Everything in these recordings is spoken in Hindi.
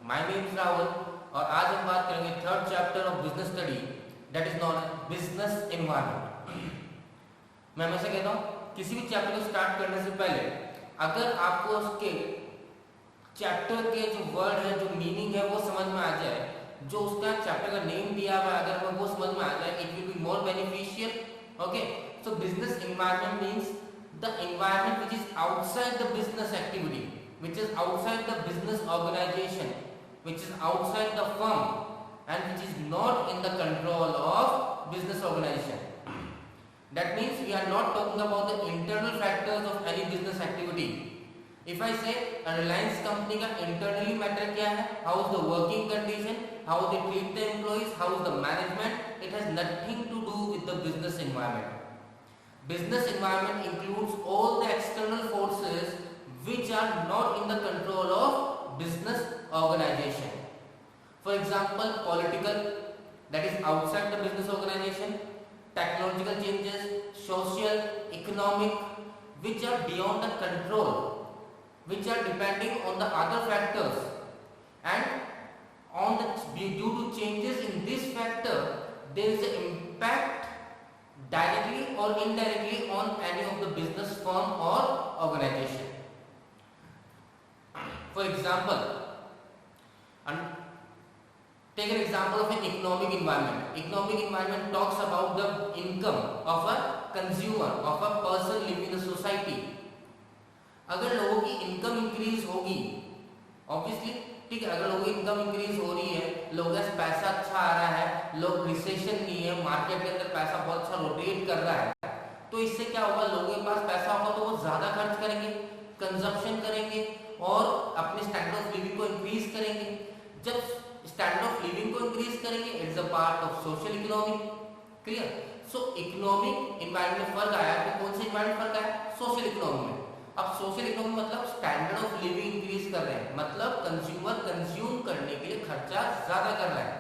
माय नेम इज राहुल और आज हम बात करेंगे third chapter of business study that is known as business environment. मैं हमेशा कहता हूँ किसी भी चैप्टर को स्टार्ट करने से पहले अगर आपको उसके चैप्टर के जो वर्ड है, जो मीनिंग है वो समझ में आ जाए, जो उसका चैप्टर का नेम दिया हुआ है अगर हमें वो समझ में आ जाए, it will be more beneficial. Okay, so business environment means the environment which is outside the business activity, which is outside the business organization, which is outside the firm and which is not in the control of business organization. That means we are not talking about the internal factors of any business activity. If I say a Reliance company का internally matter क्या है, how is the working condition, how they treat the employees, how is the management, it has nothing to do with the business environment. Business environment includes all the external forces which are not in the control of business organization. For example, political, that is outside the business organization, technological changes, social, economic, which are beyond the control, which are depending on the other factors, and on the due to changes in this factor, there is an impact directly or indirectly on any of the business firm or organization. For example, and take an example of an economic environment. Economic environment talks about the income of a consumer, of a person living in the society. अगर लोगों की इनकम इंक्रीज होगी, ऑब्वियसली ठीक है, अगर लोगों की इनकम इंक्रीज हो रही है, लोगों के पास पैसा अच्छा आ रहा है, लोग रिसेशन नहीं है, मार्केट के अंदर पैसा बहुत अच्छा रोटेट कर रहा है, तो इससे क्या होगा, लोगों के पास पैसा होगा तो वो ज्यादा खर्च करेंगे, कंजप्शन करेंगे और अपने स्टैंडर्ड ऑफ लिविंग को इंक्रीज करेंगे। जब स्टैंडर्ड ऑफ लिविंग को इंक्रीज करेंगे, it's a part of social economy. Clear? So economic environment में फर्क आया तो कौन सा एनवायरनमेंट फर्क आया? सोशल इकोनॉमी में। अब सोशल इकोनॉमी मतलब स्टैंडर्ड ऑफ लिविंग इंक्रीज कर रहे हैं, मतलब कंज्यूमर कंज्यूम करने के लिए खर्चा ज्यादा कर रहा है।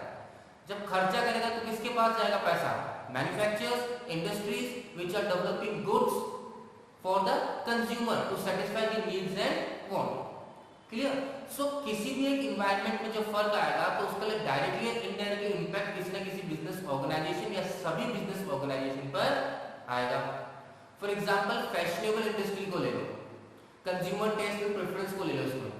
जब खर्चा करेगा तो किसके पास जाएगा पैसा? Manufacturers, industries which are developing goods for the consumer to satisfy the needs and want. Clear? So किसी भी एक एनवायरनमेंट में जो फर्क आएगा तो उसका डायरेक्टली और इनडायरेक्टली इंपैक्ट किसी ना किसी बिजनेस ऑर्गेनाइजेशन या सभी बिजनेस ऑर्गेनाइजेशन पर आएगा। फॉर एग्जांपल फैशनेबल इंडस्ट्री को ले लो, कंज्यूमर टेस्ट और प्रेफरेंस को ले लो। इसमें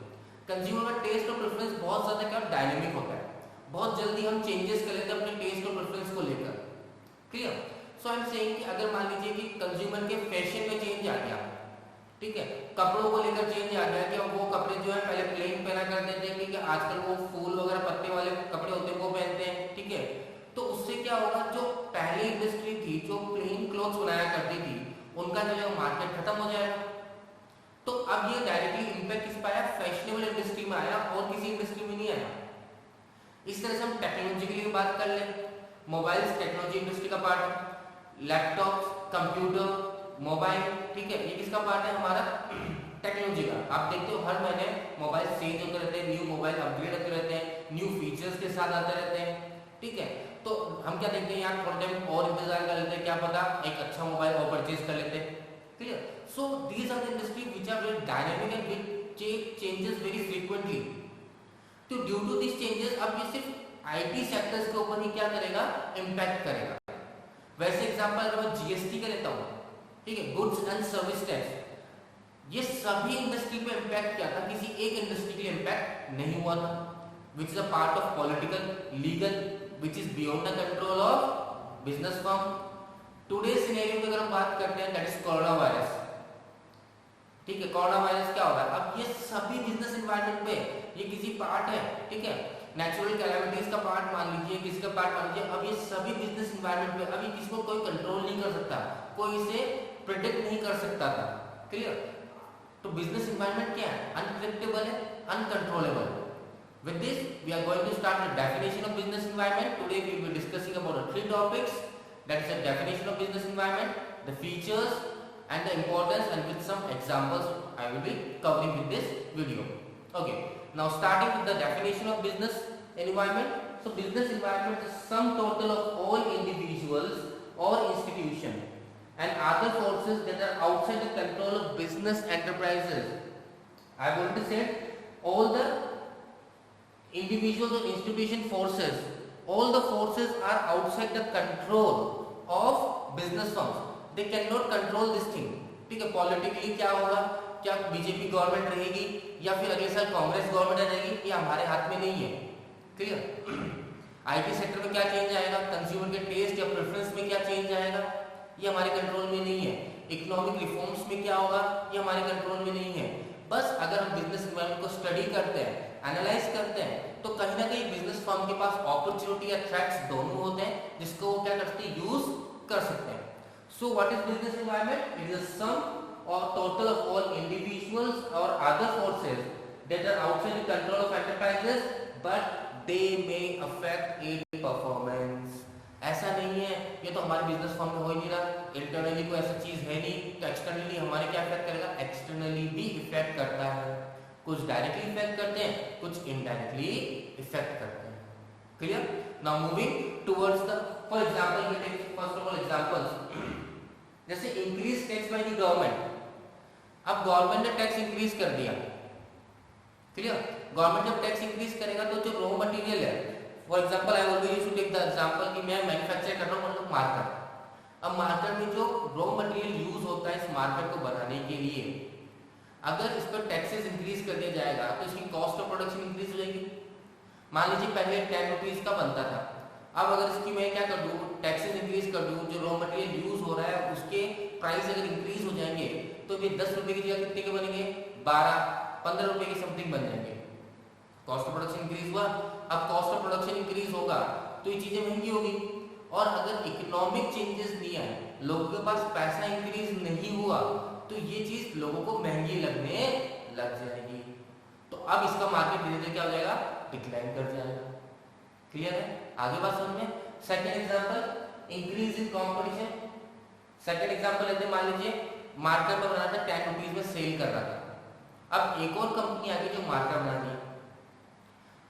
कंज्यूमर का टेस्ट और प्रेफरेंस बहुत ज्यादा क्या डायनेमिक होता है, बहुत जल्दी हम चेंजेस कर लेते हैं अपने टेस्ट और प्रेफरेंस को लेकर। Clear? So I am saying कि अगर मान लीजिए कि कंज्यूमर के फैशन में चेंज आ गया, ठीक है, कपड़ों को लेकर चेंज आ गया कि वो कपड़े जो है पहले प्लेन पहना करते थे, ठीक है, आजकल वो फूल वगैरह पत्ते वाले कपड़े होते हैं वो पहनते हैं, ठीक है, तो उससे क्या होगा, जो पहली इंडस्ट्री थी जो प्लेन क्लॉथ्स बनाया करती थी उनका जो है मार्केट खत्म हो जाएगा। तो अब ये डायरेक्टली इंपैक्ट किस पर आया? फैशनेबल इंडस्ट्री में आया और किसी इंडस्ट्री में नहीं आया। इस तरह से हम टेक्नोलॉजी की बात कर ले, मोबाइल्स टेक्नोलॉजी इंडस्ट्री का पार्ट है, लैपटॉप, कंप्यूटर, मोबाइल, ठीक है, ये किसका पार्ट है? हमारा टेक्नोलॉजी का। आप देखते हो हर महीने मोबाइल चेंज होते रहते हैं, न्यू मोबाइल अपग्रेड होते रहते हैं, न्यू फीचर्स के साथ आते रहते हैं, ठीक है, तो हम क्या देखते हैं यार, थोड़ा टाइम और इंतजार कर लेते हैं, क्या पता एक अच्छा मोबाइल और परचेज कर लेते हैं। Clear? So these are the industry which are very dynamic and which changes very frequently. तो ड्यू टू दिस चेंजेस अब ये सिर्फ आईटी सेक्टर्स के ऊपर ही क्या करेगा? इंपैक्ट करेगा। वैसे एग्जांपल अगर मैं जीएसटी का लेता हूं, ठीक है, गुड्स एंड सर्विस टैक्स, ये सभी इंडस्ट्री पे इंपैक्ट किया था, किसी एक इंडस्ट्री के लिए इंपैक्ट नहीं हुआ था, which is a part of political, legal, which is beyond the control of business firm. Today scenario की अगर हम बात करते हैं, दैट इज कोरोना वायरस, ठीक है, कोरोना वायरस क्या होगा? अब ये सभी बिजनेस एनवायरनमेंट पे ये किसी पार्ट है, ठीक है, नेचुरल कैलामिटीज का पार्ट मान लीजिए, किसका पार्ट मान लीजिए, अब ये सभी बिजनेस एनवायरनमेंट पे अभी किसको कोई कंट्रोल नहीं कर सकता, कोई इसे प्रिडिक्ट नहीं कर सकता था। क्लियर? तो बिजनेस एनवायरनमेंट क्या है? अनप्रेडिक्टेबल है, uncontrollable. With this, we are going to start the definition of business environment. Today we will be discussing about the three topics. That is the definition of business environment, the features, and the importance, and with some examples I will be covering with this video. Okay. Now starting with the definition of business environment. So business environment is sum total of all individuals or institution and other forces that are outside the control of business enterprises. I have already said all the individuals or institution forces, all the forces are outside the control of business firms. They cannot control this thing. ठीक है, पॉलिटिकली क्या होगा, क्या बीजेपी गवर्नमेंट रहेगी या फिर अगले साल कांग्रेस गवर्नमेंट रहेगी, ये हमारे हाथ में नहीं है. क्लियर. आईटी सेक्टर में क्या चेंज आएगा, कंज्यूमर के टेस्ट या प्रेफरेंस में क्या चेंज आएगा, ये हमारे कंट्रोल में नहीं है. इकोनॉमिक रिफॉर्म्स में क्या होगा, ये हमारे कंट्रोल में नहीं है. बस अगर हम बिजनेस एनवायरनमेंट को स्टडी करते हैं, एनालाइज करते हैं, तो कहीं ना कहीं बिजनेस फर्म के पास अपॉर्चुनिटी या थ्रेट्स दोनों होते हैं जिसको वो क्या करते हैं, यूज कर सकते हैं. So what is business environment? It is a sum और टोटल ऑफ ऑल इंडिविजुअल्स और other forces that are outside the control of enterprises but they may affect its performance. ऐसा नहीं है, ये तो हमारे बिजनेस फर्म में हो ही नहीं रहा, इंटरनली कोई ऐसा चीज है नहीं, तो एक्सटर्नली हमारे क्या इफेक्ट करेगा, एक्सटर्नली भी इफेक्ट करता है. कुछ डायरेक्टली इफेक्ट करते हैं, कुछ इनडायरेक्टली इफेक्ट करते हैं. Clear. Now moving towards the, for example we take first of all examples, जैसे increase tax by the government. अब गवर्नमेंट ने टैक्स इंक्रीज कर दिया. क्लियर. गवर्नमेंट जब टैक्स इंक्रीज करेगा तो जो रॉ मटेरियल है, for example I always used to take the example कि मैं मैन्युफैक्चर कर रहा हूं मतलब मार्कर. अब मार्कर में जो रॉ मटेरियल यूज होता है इस मार्कर को बनाने के लिए, अगर इस पर टैक्सेस इंक्रीज कर दिया जाएगा तो इसकी कॉस्ट ऑफ प्रोडक्शन इंक्रीज हो जाएगी. मान लीजिए पहले 10 रुपीज का बनता था, अब अगर इसकी मैं क्या कर दूं, टैक्सेस इंक्रीज कर दूं, जो रॉ मटेरियल यूज हो रहा है उसके प्राइस अगर इंक्रीज हो जाएंगे तो ये 10 रुपए की जगह कितने के बनेंगे, 12-15 रुपए के समथिंग बन जाएंगे. कॉस्ट ऑफ प्रोडक्शन इंक्रीज हुआ. अब कॉस्ट ऑफ प्रोडक्शन इंक्रीज होगा तो ये चीजें महंगी होगी. और अगर इकोनॉमिक चेंजेस नहीं आए, लोगों के पास पैसा इंक्रीज नहीं हुआ, तो ये चीज लोगों को महंगी लगने लग जाएगी. तो अब इसका मार्केट धीरे धीरे क्या हो जाएगा, डिक्लाइन कर जाएगा. क्लियर है, आगे बात समझ में. Second example, increase in competition. Second example लेते हैं, मान लीजिए मार्कर पर बना था 10 रुपीज में सेल कर रहा था. अब एक और कंपनी आ गई जो मार्कर बना दी.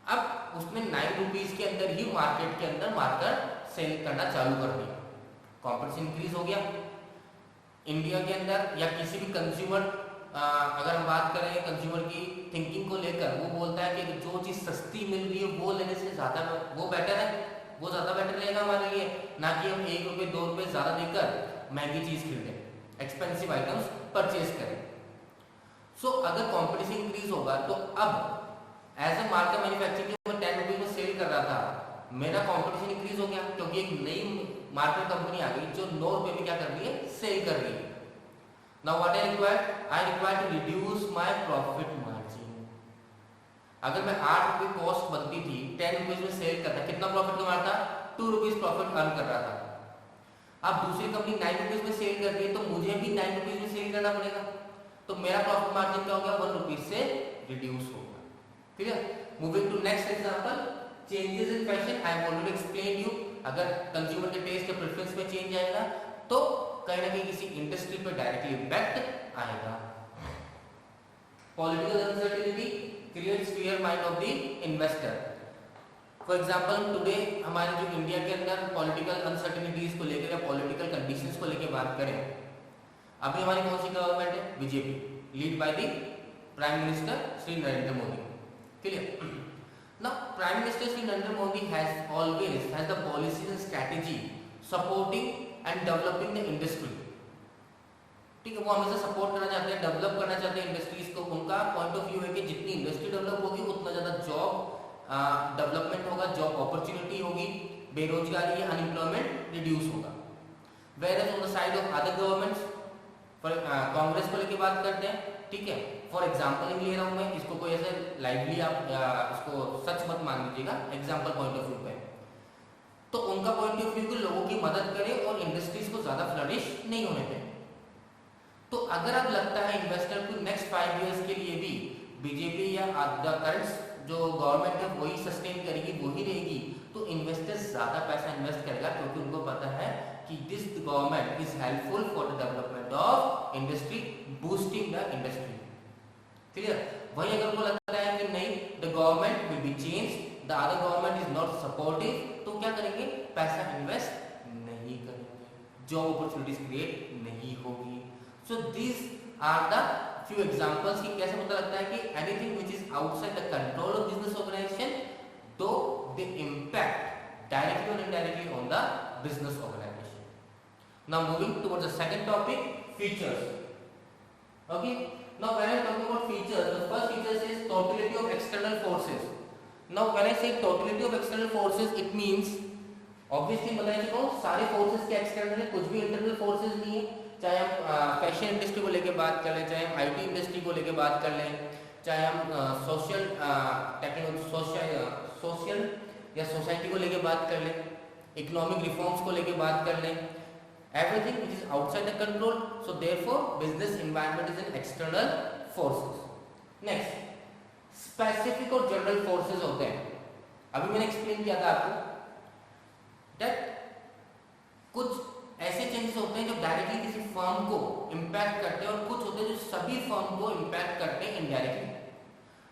अब उसने 9 रुपीज के अंदर ही मार्केट के अंदर मार्कर सेल करना चालू कर दिया. कंपटीशन इंक्रीज हो गया. इंडिया के अंदर या किसी भी कंज्यूमर, अगर हम बात करें कंज्यूमर की थिंकिंग को लेकर, वो बोलता है कि जो चीज सस्ती मिल रही है वो लेने से ज्यादा वो बेटर है, वो ज्यादा बेटर रहेगा हमारे लिए, ना कि हम 1 रुपए 2 रुपए ज्यादा देकर महंगी चीज खरीदें, एक्सपेंसिव आइटम्स परचेज करें. सो अगर कंपटीशन इंक्रीज होगा तो अब एज अ मार्केट मैन्युफैक्चरिंग में 10 रुपीज में सेल कर रहा था, मेरा कंपटीशन इंक्रीज हो गया क्योंकि एक नई मार्केट कंपनी आ गई जो 9 रुपए में क्या कर रही है, सेल कर रही है. Now what I require to reduce my profit margin. अगर मैं 8 रुपए कॉस्ट बनती थी, 10 रुपीज में सेल करता, कितना प्रॉफिट कमा रहा था, 2 रुपीज प्रॉफिट अर्न कर रहा था. अब दूसरी कंपनी 9 रुपीज में सेल कर रही है तो मुझे भी 9 रुपीज में सेल करना पड़ेगा, तो मेरा प्रॉफिट मार्जिन क्या हो गया, 1 रुपीज से रिड्यूस हो गया. Clear. Moving to next example, changes in fashion. I have already explain you, अगर कंज्यूमर के टेस्ट या प्रेफरेंस में चेंज आएगा तो कहीं ना कहीं किसी इंडस्ट्री पर डायरेक्टली इम्पैक्ट आएगा. Political uncertainty creates fear mind of the investor. For example today हमारे जो इंडिया के अंदर पॉलिटिकल अनसर्टेनिटीज को लेकर या पॉलिटिकल कंडीशंस को लेकर बात करें, अभी हमारी कौन सी गवर्नमेंट है, BJP, lead by the prime minister Shri Narendra Modi. Clear. Now, Prime Minister Sri Narendra Modi has always has the policies and strategy supporting and developing the industry. ठीक है, वो हमेशा सपोर्ट करना चाहते हैं, डेवलप करना चाहते हैं इंडस्ट्रीज को. उनका पॉइंट ऑफ व्यू है कि जितनी इंडस्ट्री डेवलप होगी उतना ज्यादा जॉब डेवलपमेंट होगा, जॉब अपॉर्चुनिटी होगी, बेरोजगारी या अनएम्प्लॉयमेंट रिड्यूस होगा. Where on the side of other governments, Congress को लेकर बात करते हैं. ठीक है, फॉर एग्जाम्पल ले रहा हूं मैं, इसको कोई ऐसे लाइवली आप इसको सच मत मान लीजिएगा, एग्जाम्पल पॉइंट ऑफ व्यू पे. तो उनका पॉइंट ऑफ व्यू लोगों की मदद करे और इंडस्ट्रीज को ज्यादा फ्लरिश नहीं होने दें. तो अगर अब लगता है इन्वेस्टर को नेक्स्ट 5 इयर्स के लिए भी बीजेपी या द करंट जो गवर्नमेंट है वही सस्टेन करेगी, वही रहेगी, तो इन्वेस्टर ज्यादा पैसा इन्वेस्ट करेगा क्योंकि उनको पता है कि this government is helpful for the development of industry, boosting the industry. Clear. वही अगर उनको लगता है कि नहीं, the government will be change, the other government is not supportive, तो क्या करेंगे, पैसा इन्वेस्ट नहीं करेंगे, जॉब अपॉर्चुनिटीज क्रिएट नहीं होगी. So this are the few examples कि कैसे पता लगता है कि anything which is outside the control of business organization, though they impact directly or indirectly on the business organization. Now moving towards the second topic, features. Okay, now when I talk about features, the first feature is totality of external forces. Now when I say totality of external forces, it means obviously बता चुका हूँ सारे forces के external है, कुछ भी internal forces नहीं है। चाहे हम फैशन इंडस्ट्री को लेके बात कर लें, चाहे हम आईटी इंडस्ट्री को लेके बात कर लें, चाहे हम सोशल टेक्नोलॉजी सोशल या सोसाइटी को लेके बात कर लें, इकोनॉमिक रिफॉर्म्स को लेके बात कर लें, everything which is outside the control, so therefore business environment is an external forces. Next, specific और जनरल फोर्सेस होते हैं। अभी मैंने एक्सप्लेन किया था आपको दैट कुछ ऐसे चेंजेस होते हैं जो डायरेक्टली किसी फर्म को इम्पैक्ट करते हैं और कुछ होते हैं जो सभी फर्म को इम्पैक्ट करते हैं इनडायरेक्टली।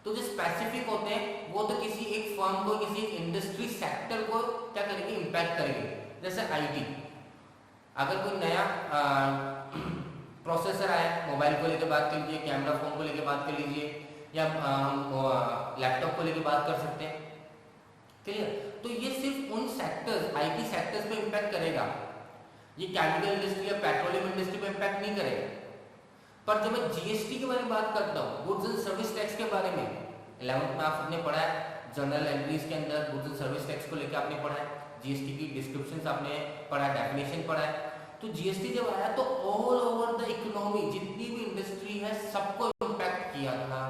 तो जो स्पेसिफिक होते हैं वो तो किसी एक फर्म को, किसी एक इंडस्ट्री सेक्टर को क्या करेंगे, इम्पैक्ट करेंगे। जैसे आईटी, अगर कोई नया प्रोसेसर आया, मोबाइल को लेकर बात कर लीजिए, कैमरा फोन को लेकर बात कर लीजिए, या लैपटॉप को लेकर बात कर सकते हैं, क्लियर। तो ये सिर्फ उन सेक्टर्स, आईटी सेक्टर्स पे इम्पैक्ट करेगा, ये केमिकल इंडस्ट्री या पेट्रोलियम इंडस्ट्री पे इम्पैक्ट नहीं करेगा। पर जब मैं जीएसटी के बारे में बात करता हूँ, गुड्स एंड सर्विस टैक्स के बारे में, 11th में आपने पढ़ा है, जनरल एंट्रीज के अंदर गुड्स एंड सर्विस टैक्स को लेकर आपने पढ़ा है, जीएसटी की डिस्क्रिप्शन आपने पढ़ा, डेफिनेशन पढ़ा है। तो जीएसटी जब आया तो ऑल ओवर द इकोनॉमी, जितनी भी इंडस्ट्री है सबको इम्पैक्ट किया था,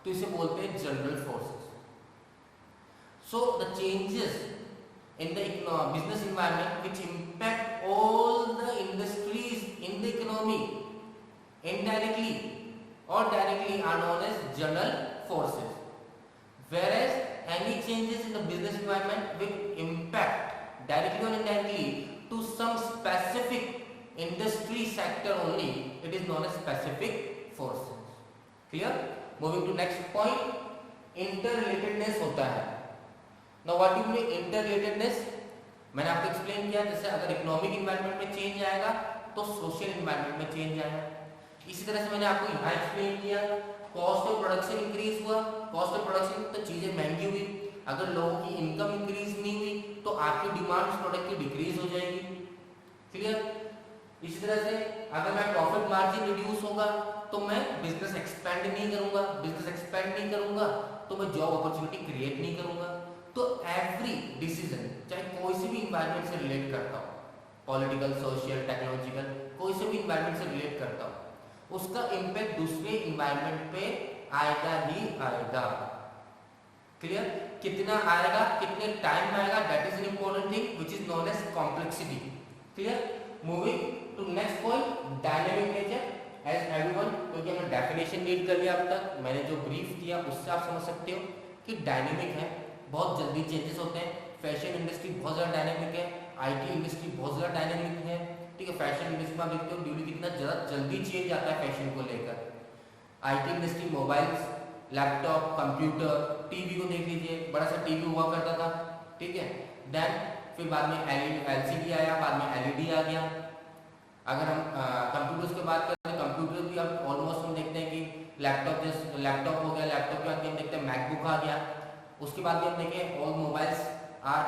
तो इसे बोलते हैं general forces. So the changes in the business environment which impact all the industries in the economy indirectly or directly are known as general forces, whereas any changes in the business environment will impact directly or indirectly to some specific industry sector only, it is known as specific forces. Clear? Moving to next point, interrelatedness होता है। Now what do you mean interrelatedness? मैंने आपको एक्सप्लेन किया, जैसे अगर इकोनॉमिक एनवायरनमेंट में चेंज आएगा तो सोशल एनवायरनमेंट में चेंज आएगा। इसी तरह से मैंने आपको यहाँ एक्सप्लेन किया, कॉस्ट ऑफ प्रोडक्शन इंक्रीज हुआ, कॉस्ट ऑफ प्रोडक्शन तो चीजें महंगी हुई, अगर लोगों की इनकम इंक्रीज नहीं हुई तो आपकी डिमांड उस प्रोडक्ट की डिक्रीज हो जाएगी, क्लियर। इसी तरह से अगर मैं प्रॉफिट मार्जिन रिड्यूस होगा तो मैं बिजनेस एक्सपेंड नहीं करूंगा, बिजनेस एक्सपेंड नहीं करूंगा तो मैं जॉब अपॉर्चुनिटी क्रिएट नहीं करूंगा। तो एवरी डिसीजन, चाहे कोई से भी इन्वायरमेंट से रिलेट करता हो, पॉलिटिकल, सोशल, टेक्नोलॉजिकल, कोई से भी इन्वायरमेंट से रिलेट करता हो, उसका इम्पैक्ट दूसरे इन्वायरमेंट पे आएगा ही आएगा, क्लियर। कितना आएगा, कितने टाइम में आएगा, that is an important thing which is known as complexity, clear. Moving to next point, dynamic nature. As everyone, क्योंकि हमने डेफिनेशन रीड कर लिया अब तक, मैंने जो ब्रीफ दिया उससे आप समझ सकते हो कि डायनेमिक है, बहुत जल्दी चेंजेस होते हैं। फैशन इंडस्ट्री बहुत ज़्यादा डायनेमिक है, आईटी इंडस्ट्री बहुत ज़्यादा डायनेमिक है, ठीक है। फैशन इंडस्ट्री में आप देखते हो ड्यूली कितना ज़्यादा जल्दी चेंज आता है फैशन को लेकर। IT industry, mobiles, laptop, computer, TV को देख लीजिए, बड़ा सा टीवी हुआ करता था, ठीक है। देन फिर बाद में एलसीडी आया, बाद में एलईडी आ गया। अगर हम कंप्यूटर्स की बात करें, कंप्यूटर भी अब ऑलमोस्ट हम देखते हैं कि लैपटॉप हो गया, लैपटॉप के बाद भी हम देखते हैं मैकबुक आ गया। उसके बाद भी हम देखें ऑल मोबाइल्स आर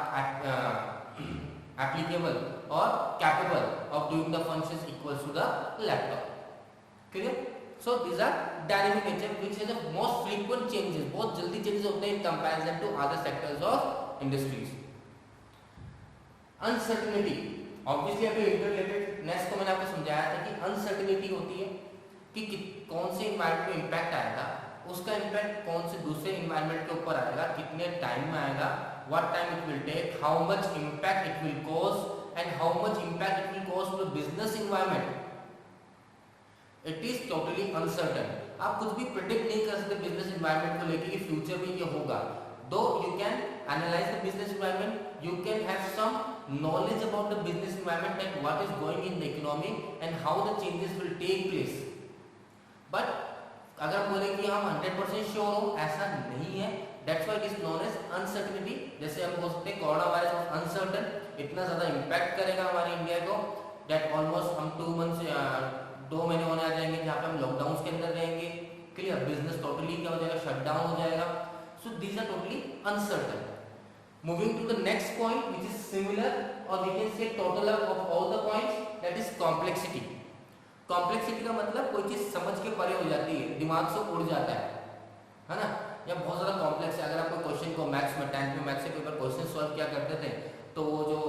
एप्लीकेबल और capable of doing the functions equals to the laptop, clear. So these are dynamic nature which is the most frequent changes, बहुत जल्दी चेंजेस होते हैं in comparison to other sectors of industries. Uncertainty, obviously अभी इंटररिलेटेडनेस को मैंने आपको समझाया था कि अनसर्टेनिटी होती है कि कौन से एनवायरनमेंट में इम्पैक्ट आएगा, उसका इम्पैक्ट कौन से दूसरे एनवायरनमेंट के ऊपर आएगा, कितने टाइम में आएगा, what time it will take, how much impact it will cause and how much impact it will cause to the business environment. It is totally uncertain, आप कुछ भी प्रेडिक्ट नहीं कर सकते बिजनेस एनवायरनमेंट को लेकर कि फ्यूचर में ये होगा। दो you can analyse the business environment, you can have some knowledge about the business environment and what is going in the economy and how the changes will take place, but अगर बोले कि हम 100% श्योर हो, ऐसा नहीं है। That's why it is known as uncertainty। जैसे हम बोल सकते हैं कोरोना वायरस ऑफ अनसर्टन, इतना ज़्यादा इम्पैक्ट करेगा हमारे इंडिया को that almost हम 2 महीने होने आ जाएंगे जहाँ पे हम लॉकडाउन के अंदर रहेंगे, क्या हो जाएगा, शट डाउन हो जाएगा. So these are totally uncertain. Moving to the next point, which is similar, or we can say total up of all the points, that is complexity. Complexity का मतलब कोई चीज समझ के परे हो जाती है, दिमाग से उड़ जाता है ना. या बहुत ज़्यादा कॉम्प्लेक्स है. अगर आप कोई क्वेश्चन को मैथ्स में 10th में मैथ्स से कोई बार क्वेश्चन सॉल्व किया करते थे, तो वो जो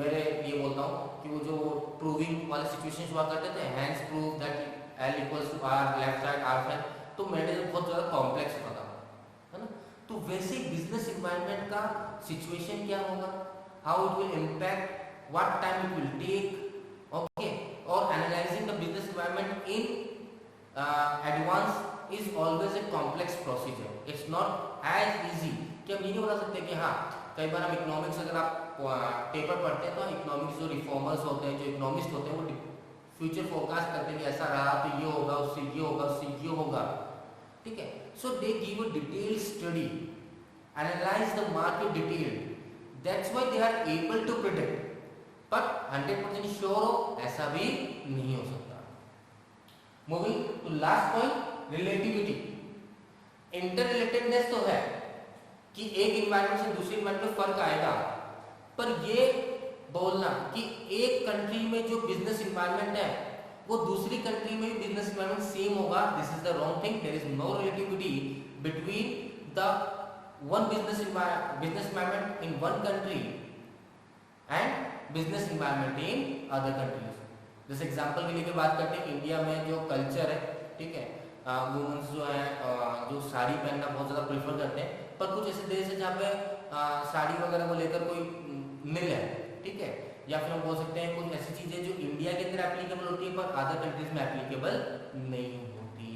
मेरे ये बोलता हूँ कि वो जो प्रूविंग वाले सिचुएशन हुआ करते थे, hence prove that L equals to R, left side R side, तो मेरे लिए बहुत ज़्यादा कॉम्प्लेक्स होता था, है ना. तो वैसे बिजनेस इन्वायरमेंट का सिचुएशन क्या होगा, how it will impact, what time it will take, okay. और analysing the business environment in advance is always a complex procedure. It's not as easy कि हम ये नहीं बता सकते कि हाँ, कई बार हम इकोनॉमिक्स अगर आप पेपर पढ़ते हैं तो इकोनॉमिक्स जो रिफॉर्मर्स होते हैं, जो इकोनॉमिस्ट होते हैं, वो फ्यूचर फोरकास्ट करते हैं कि ऐसा रहा तो ये होगा, उससे ये होगा, उससे ये होगा, ठीक है. So they give a detail study, analyse the market detail, that's why they are able to predict. But 100% sure हो ऐसा भी नहीं हो सकता. Moving to last point, relativity. Interrelatedness तो है कि एक इन्वायरमेंट से दूसरे इन्वायरमेंट में फर्क आएगा, पर ये बोलना कि एक कंट्री में जो बिजनेस इन्वायरमेंट है वो दूसरी कंट्री में भी बिजनेस इन्वायरमेंट सेम होगा, this is the wrong thing. There is no relativity between the one business environment in one country and business environment in other countries. जैसे एग्जांपल के लिए बात करते हैं, इंडिया में जो कल्चर है, ठीक है, वुमेन्स जो है जो साड़ी पहनना बहुत ज़्यादा प्रेफर करते हैं, पर कुछ ऐसे देश है जहाँ पे साड़ी वगैरह को लेकर कोई मिल है, ठीक है, या फिर हम बोल सकते हैं कुछ ऐसी चीज़ें जो इंडिया के अंदर एप्लीकेबल होती है पर अदर कंट्रीज में एप्लीकेबल नहीं होती.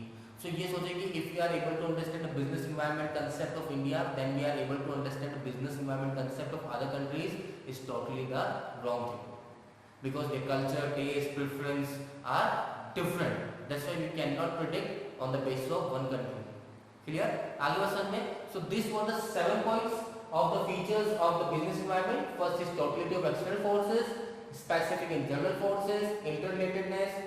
सो ये सोचे कि if you are able to understand the business environment concept of India, then we are able to understand the business environment concept of other countries. Is totally the wrong thing, because their culture, taste, preference are different. That's why we cannot predict on the basis of one country. Clear? आगे बढ़ सकते हैं. So these were the 7 points of the features of the business environment. First is totality of external forces, specific and general forces, interrelatedness,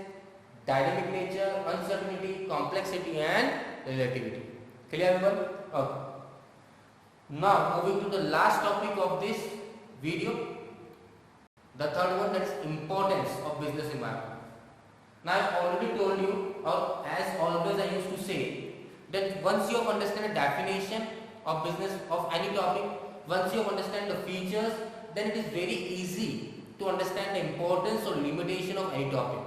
dynamic nature, uncertainty, complexity and relativity. Clear everyone? Okay. Now moving to the last topic of this video. The third one, that is importance of business environment. Now I have already told you, or as always I used to say, that once you understand the definition of business of any topic, once you understand the features, then it is very easy to understand the importance or limitation of any topic.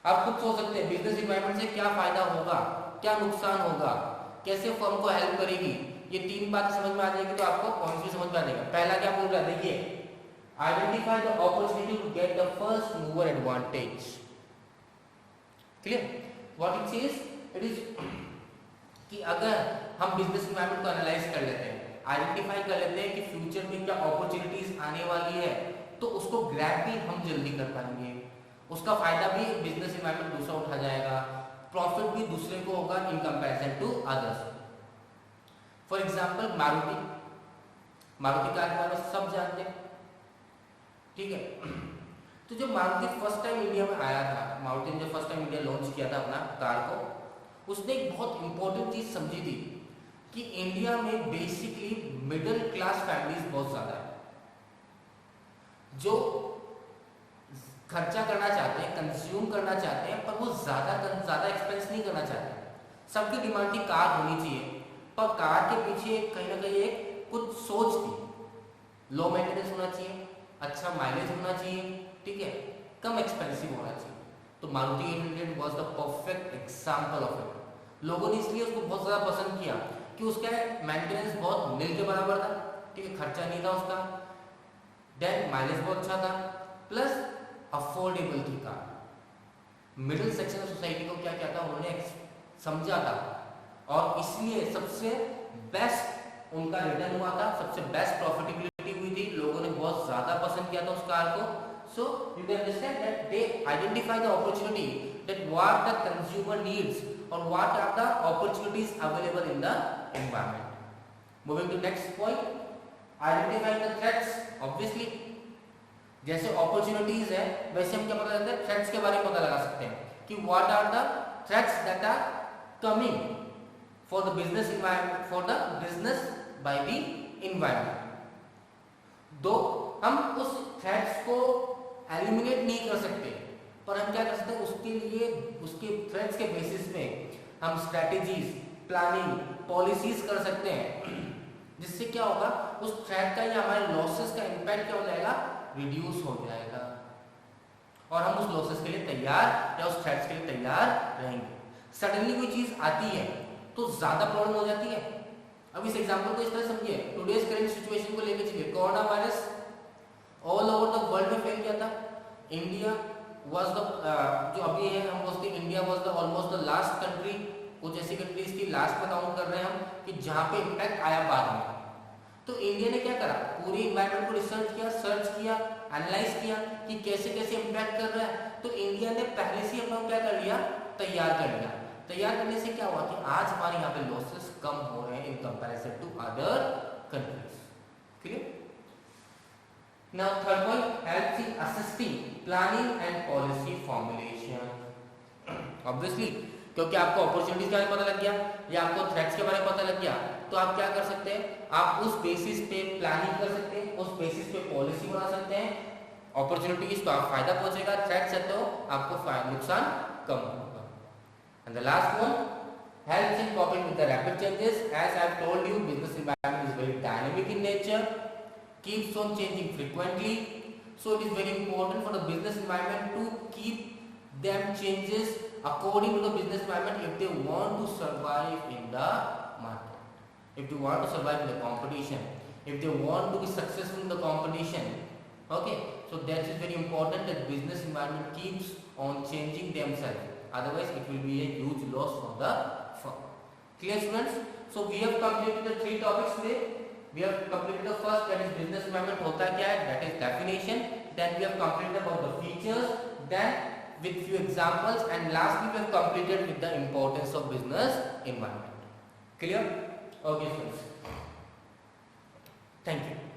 आप खुद सोच सकते हैं बिजनेस इन्वायरमेंट से क्या फायदा होगा, क्या नुकसान होगा, कैसे फर्म को हेल्प करेगी. ये 3 बात समझ में आ जाएगी तो आपको पॉइंट्स भी समझ में आ जाएगा. पहला क्या बोल रहा है, देखिए, identify the opportunity to get the first mover advantage. Clear? What it says, it is कि अगर हम बिजनेस इन्वायरमेंट को एनालाइज कर लेते हैं, आइडेंटिफाई कर लेते हैं कि फ्यूचर में क्या अपॉर्चुनिटीज आने वाली है, तो उसको ग्रैब भी हम जल्दी कर पाएंगे, उसका फायदा भी बिजनेस इन्वायरमेंट दूसरा उठा जाएगा, प्रॉफिट भी दूसरे को होगा in comparison to others. For example Maruti car के बारे में सब जानते हैं, ठीक है. तो जब मारुति फर्स्ट टाइम इंडिया में आया था, मारुति ने जब फर्स्ट टाइम इंडिया लॉन्च किया था अपना कार को, उसने एक बहुत इंपॉर्टेंट चीज समझी थी कि इंडिया में बेसिकली मिडिल क्लास फैमिलीज बहुत ज्यादा है, जो खर्चा करना चाहते हैं, कंज्यूम करना चाहते हैं, पर वो ज्यादा एक्सपेंस नहीं करना चाहते. सबकी डिमांड थी कार होनी चाहिए, पर कार के पीछे कहीं ना कहीं एक कुछ सोच थी, लो मेंटेनेंस होना चाहिए, अच्छा माइलेज होना चाहिए, ठीक है, कम एक्सपेंसिव होना चाहिए. तो Maruti 800 was the perfect example of it. लोगों ने इसलिए उसको बहुत ज़्यादा पसंद किया कि उसका मेंटेनेंस बहुत नील के बराबर था, ठीक है, खर्चा नहीं था उसका, देन माइलेज बहुत अच्छा था, प्लस अफोर्डेबल थी car. Middle section of society को क्या क्या था उन्होंने समझा था, और इसलिए सबसे बेस्ट उनका रिटर्न हुआ था, सबसे बेस्ट प्रॉफिटेबिलिटी हुई थी, लोगों ने बहुत ज्यादा पसंद किया था उस कार को. So you can understand that they identify the opportunity, that what the consumer needs और what are the opportunities available in the environment. Moving to next point, identifying the threats. Obviously जैसे अपॉर्चुनिटीज है वैसे हम क्या पता लगता है, थ्रेट्स के बारे में पता लगा सकते हैं कि what are the threats that are coming for the business environment, for the business by the environment. दो हम उस थ्रेट्स को एलिमिनेट नहीं कर सकते, पर हम क्या कर सकते हैं, उसके लिए उसके थ्रेट्स के बेसिस पे हम स्ट्रेटेजीज, प्लानिंग, पॉलिसीज कर सकते हैं, जिससे क्या होगा, उस थ्रेट का या हमारे लॉसेस का इम्पैक्ट क्या हो जाएगा, रिड्यूस हो जाएगा, और हम उस लॉसेस के लिए तैयार या उस थ्रेट्स के लिए तैयार रहेंगे। सडनली कोई चीज आती है तो ज्यादा प्रॉब्लम हो जाती है। अब इस एग्जांपल को इस तरह समझिए, टुडेस करंट सिचुएशन को लेकर चलिए। Corona virus all over the world में फैल गया था। इंडिया वाज द जो अभी है, हम बोलते हैं India was the almost the last country, कुछ ऐसी कंट्रीज थी लास्ट में काउंट कर रहे हैं हम कि जहां पे इम्पैक्ट आया बाद में। तो इंडिया ने क्या करा, पूरी एनवायरनमेंट को रिसर्च किया, सर्च किया, एनालाइज किया कि कैसे कैसे इम्पैक्ट कर रहा है। तो इंडिया ने पहले से अपना क्या कर लिया, तैयार कर लिया। तैयार करने से क्या हुआ कि आज हमारे यहाँ पे लॉसेस कम हो रहे हैं in comparison to other countries. Clear? Now third point, helps in assisting planning and policy formulation. Obviously क्योंकि आपको अपॉर्चुनिटीज के बारे में पता लग गया या आपको थ्रेट्स के बारे में पता लग गया, तो आप क्या कर सकते हैं, आप उस बेसिस पे प्लानिंग कर सकते हैं, उस बेसिस पे पॉलिसी बना सकते हैं। अपॉर्चुनिटीज तो आप फायदा पहुंचेगा, थ्रेट्स है तो आपको नुकसान कम होगा। And the last one, helps in coping with the rapid changes. As I have told you, business environment is very dynamic in nature, keeps on changing frequently. So it is very important for the business environment to keep them changes according to the business environment if they want to survive in the market, if they want to survive in the competition, if they want to be successful in the competition. Okay, so that is very important that business environment keeps on changing themselves. Otherwise it will be a huge loss for the firm. Clear students? So we have completed the three topics today. We have completed the first, that is business environment होता क्या है, that is definition. Then we have completed about the features, then with few examples, and lastly we have completed with the importance of business environment. Clear? Okay students. Thank you.